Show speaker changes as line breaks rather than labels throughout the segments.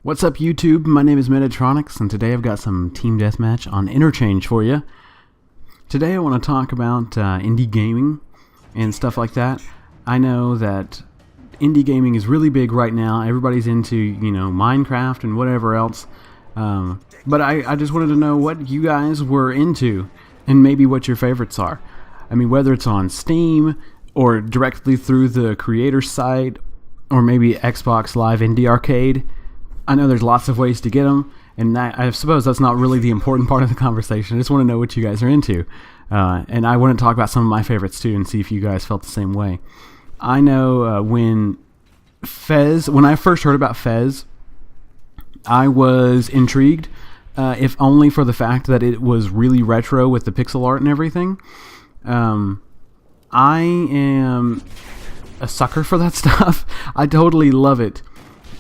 What's up, YouTube? My name is Metatronics, and today I've got some Team Deathmatch on Interchange for you. Today I want to talk about indie gaming and stuff like that. I know that indie gaming is really big right now. Everybody's into, Minecraft and whatever else. But I just wanted to know what you guys were into and maybe what your favorites are. I mean, whether it's on Steam or directly through the creator site or maybe Xbox Live Indie Arcade. I know there's lots of ways to get them, and I suppose that's not really the important part of the conversation. I just want to know what you guys are into. And I want to talk about some of my favorites too and see if you guys felt the same way. I know when I first heard about FEZ, I was intrigued, if only for the fact that it was really retro with the pixel art and everything. I am a sucker for that stuff. I totally love it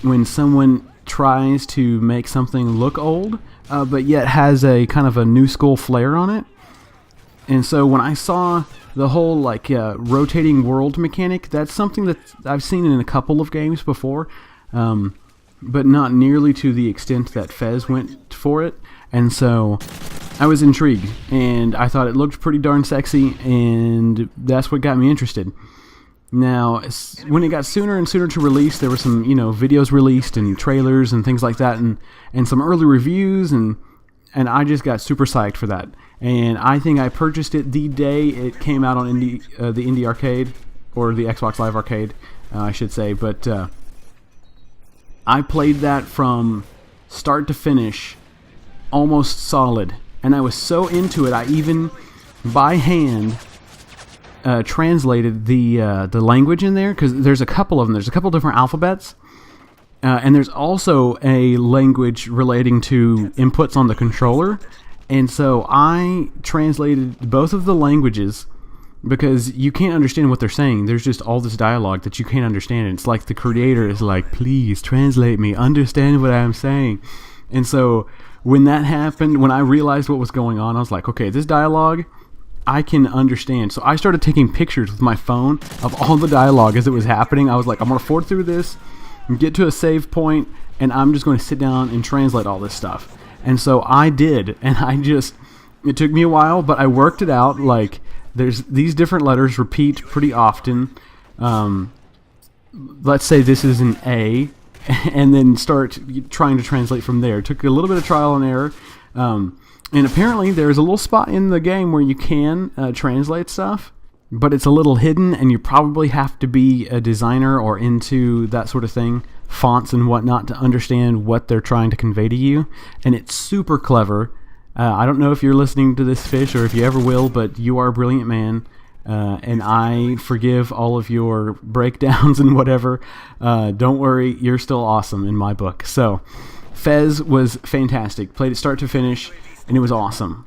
when someone tries to make something look old, but yet has a kind of a new school flair on it. And so when I saw the whole rotating world mechanic, that's something that I've seen in a couple of games before, but not nearly to the extent that FEZ went for it. And so I was intrigued, and I thought it looked pretty darn sexy, and that's what got me interested. Now, when it got sooner and sooner to release, there were some, videos released and trailers and things like that, and some early reviews, and I just got super psyched for that. And I think I purchased it the day it came out on the Indie Arcade, or the Xbox Live Arcade, I should say. But I played that from start to finish, almost solid, and I was so into it, I even, by hand, translated the language in there, because there's a couple of them. There's a couple different alphabets, and there's also a language relating to inputs on the controller. And so I translated both of the languages because you can't understand what they're saying. There's just all this dialogue that you can't understand. And it's like the creator is like, please translate me, understand what I'm saying. And so when that happened, when I realized what was going on, I was like, okay, this dialogue I can understand. So I started taking pictures with my phone of all the dialogue as it was happening. I was like, I'm going to forward through this and get to a save point, and I'm just going to sit down and translate all this stuff. And so I did, and it took me a while, but I worked it out. Like, there's these different letters repeat pretty often. Let's say this is an A, and then start trying to translate from there. It took a little bit of trial and error. And apparently there's a little spot in the game where you can translate stuff, but it's a little hidden, and you probably have to be a designer or into that sort of thing, fonts and whatnot, to understand what they're trying to convey to you. And it's super clever. I don't know if you're listening to this, Fish, or if you ever will, but you are a brilliant man, and I forgive all of your breakdowns and whatever. Don't worry, you're still awesome in my book. So FEZ was fantastic. Played it start to finish, and it was awesome.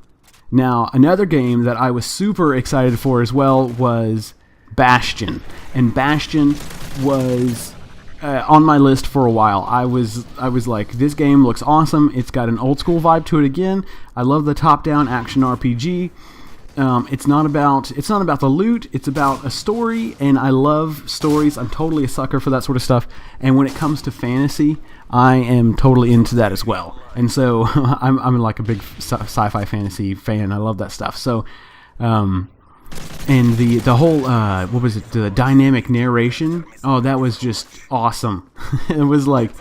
Now, another game that I was super excited for as well was Bastion. And Bastion was on my list for a while. I was like, this game looks awesome. It's got an old school vibe to it again. I love the top-down action RPG. It's not about the loot. It's about a story, and I love stories. I'm totally a sucker for that sort of stuff. And when it comes to fantasy, I am totally into that as well. And so I'm like a big sci-fi fantasy fan. I love that stuff. So, and the whole what was it? The dynamic narration. Oh, that was just awesome. It was like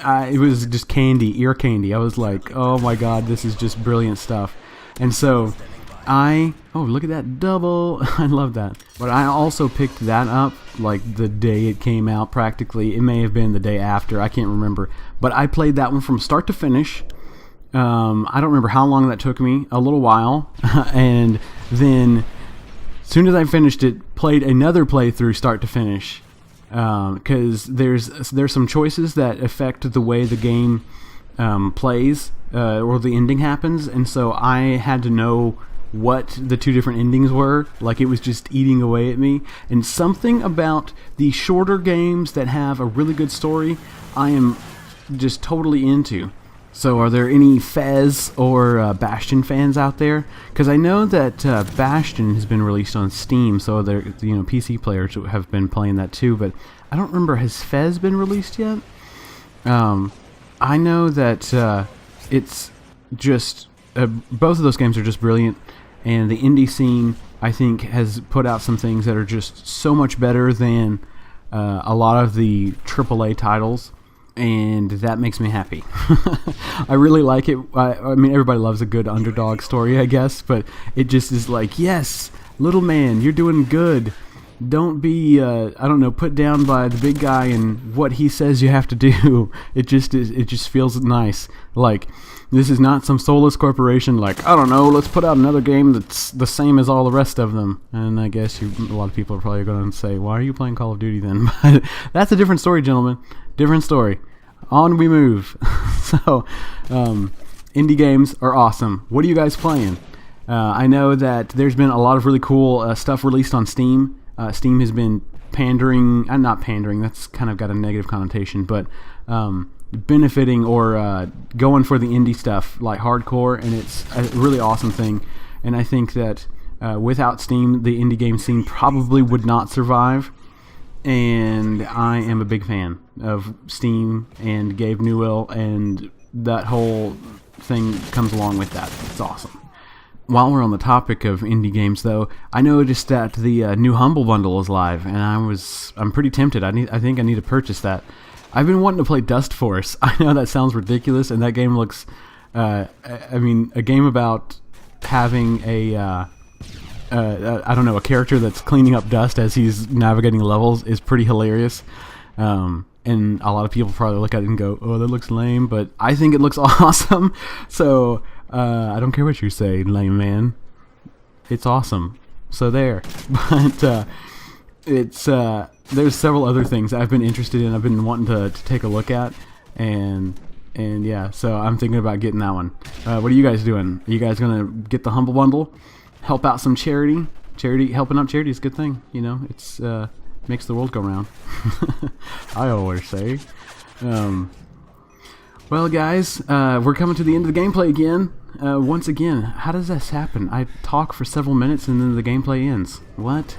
it was just candy, ear candy. I was like, oh my god, this is just brilliant stuff. And so oh, look at that double. I love that. But I also picked that up like the day it came out practically. It may have been the day after. I can't remember. But I played that one from start to finish. I don't remember how long that took me. A little while. And then as soon as I finished it, played another playthrough start to finish. Because there's some choices that affect the way the game plays or the ending happens. And so I had to know what the two different endings were. Like, it was just eating away at me. And something about the shorter games that have a really good story, I am just totally into. So are there any FEZ or Bastion fans out there? Because I know that Bastion has been released on Steam, so there, PC players have been playing that too. But I don't remember, has FEZ been released yet? I know that it's just both of those games are just brilliant, and the indie scene, I think, has put out some things that are just so much better than a lot of the AAA titles, and that makes me happy. I really like it. I mean, everybody loves a good underdog story, I guess, but it just is like, yes, little man, you're doing good. Don't be, I don't know, put down by the big guy and what he says you have to do. It just feels nice. Like, this is not some soulless corporation like, I don't know, let's put out another game that's the same as all the rest of them. And I guess a lot of people are probably going to say, why are you playing Call of Duty then? But that's a different story, gentlemen. Different story. On we move. So, indie games are awesome. What are you guys playing? I know that there's been a lot of really cool stuff released on Steam. Steam has been pandering, not pandering, that's kind of got a negative connotation, but benefiting or going for the indie stuff like hardcore, and it's a really awesome thing. And I think that without Steam, the indie game scene probably would not survive. And I am a big fan of Steam and Gabe Newell, and that whole thing comes along with that. It's awesome. While we're on the topic of indie games, though, I noticed that the new Humble Bundle is live, and I'm pretty tempted. I think I need to purchase that. I've been wanting to play Dust Force. I know that sounds ridiculous, and that game looks, I mean, a game about having I don't know, a character that's cleaning up dust as he's navigating levels is pretty hilarious. And a lot of people probably look at it and go, oh, that looks lame, but I think it looks awesome. So I don't care what you say, lame man. It's awesome. So there. But it's there's several other things I've been interested in. I've been wanting to take a look at, and yeah, so I'm thinking about getting that one. What are you guys doing? Are you guys gonna get the Humble Bundle? Help out some charity. Helping out charity is a good thing. You know, it's makes the world go round. I always say. Well, guys, we're coming to the end of the gameplay again. Once again, how does this happen? I talk for several minutes and then the gameplay ends. What?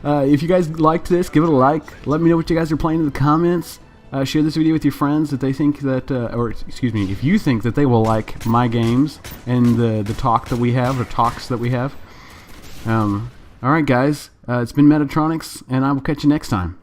If you guys liked this, give it a like. Let me know what you guys are playing in the comments. Share this video with your friends that they think that, or excuse me, if you think that they will like my games and the talk that we have, or talks that we have. Alright, guys, it's been Metatronics, and I will catch you next time.